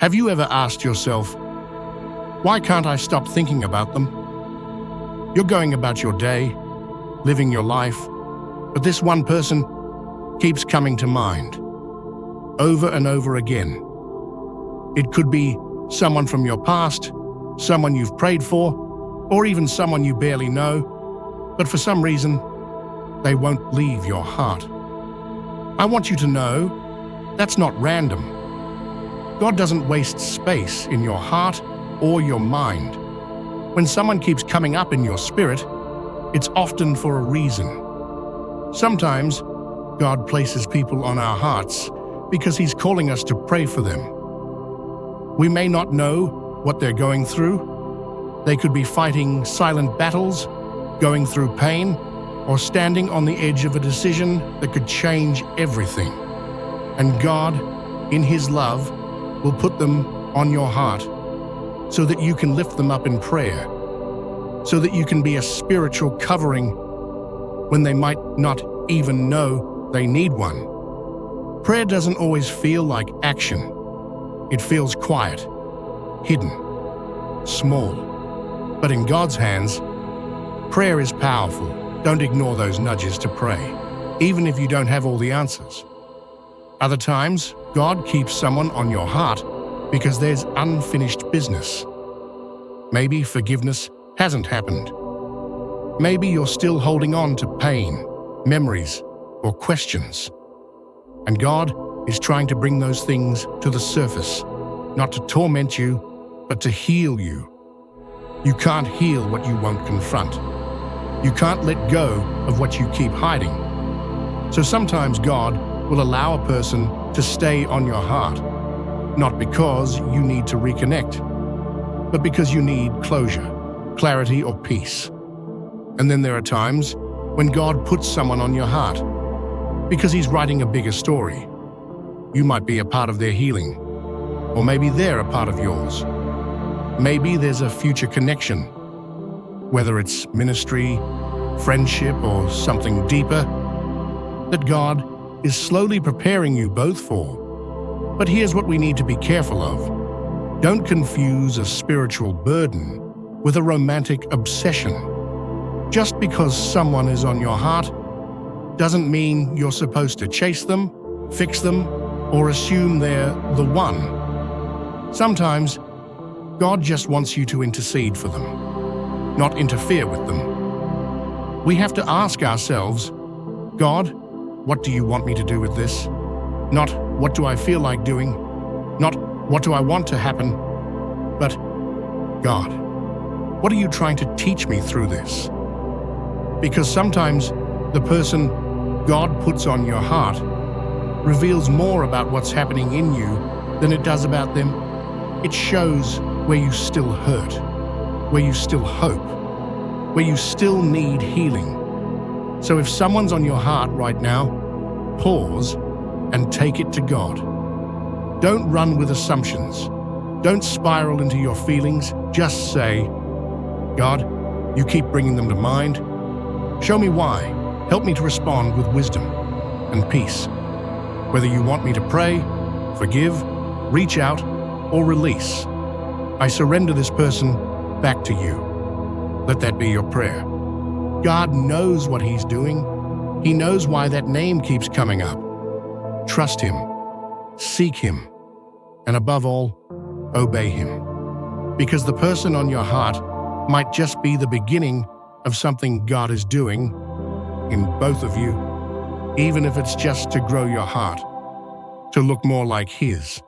Have you ever asked yourself, why can't I stop thinking about them? You're going about your day, living your life, but this one person keeps coming to mind, over and over again. It could be someone from your past, someone you've prayed for, or even someone you barely know, but for some reason, they won't leave your heart. I want you to know that's not random. God doesn't waste space in your heart or your mind. When someone keeps coming up in your spirit, it's often for a reason. Sometimes, God places people on our hearts because He's calling us to pray for them. We may not know what they're going through. They could be fighting silent battles, going through pain, or standing on the edge of a decision that could change everything. And God, in His love, will put them on your heart so that you can lift them up in prayer, so that you can be a spiritual covering when they might not even know they need one. Prayer doesn't always feel like action. It feels quiet, hidden, small. But in God's hands, prayer is powerful. Don't ignore those nudges to pray, even if you don't have all the answers. Other times, God keeps someone on your heart because there's unfinished business. Maybe forgiveness hasn't happened. Maybe you're still holding on to pain, memories, or questions. And God is trying to bring those things to the surface, not to torment you, but to heal you. You can't heal what you won't confront. You can't let go of what you keep hiding. So sometimes God will allow a person to stay on your heart, not because you need to reconnect, but because you need closure, clarity, or peace. And then there are times when God puts someone on your heart because He's writing a bigger story. You might be a part of their healing, or maybe they're a part of yours. Maybe there's a future connection, whether it's ministry, friendship, or something deeper, that God is slowly preparing you both for. But here's what we need to be careful of. Don't confuse a spiritual burden with a romantic obsession. Just because someone is on your heart doesn't mean you're supposed to chase them, fix them, or assume they're the one. Sometimes, God just wants you to intercede for them, not interfere with them. We have to ask ourselves, God, what do you want me to do with this? Not what do I feel like doing, not what do I want to happen, but God, what are you trying to teach me through this? Because sometimes the person God puts on your heart reveals more about what's happening in you than it does about them. It shows where you still hurt, where you still hope, where you still need healing. So if someone's on your heart right now, pause and take it to God. Don't run with assumptions. Don't spiral into your feelings. Just say, God, you keep bringing them to mind. Show me why. Help me to respond with wisdom and peace. Whether you want me to pray, forgive, reach out, or release, I surrender this person back to you. Let that be your prayer. God knows what He's doing. He knows why that name keeps coming up. Trust Him, seek Him, and above all, obey Him. Because the person on your heart might just be the beginning of something God is doing in both of you, even if it's just to grow your heart, to look more like His.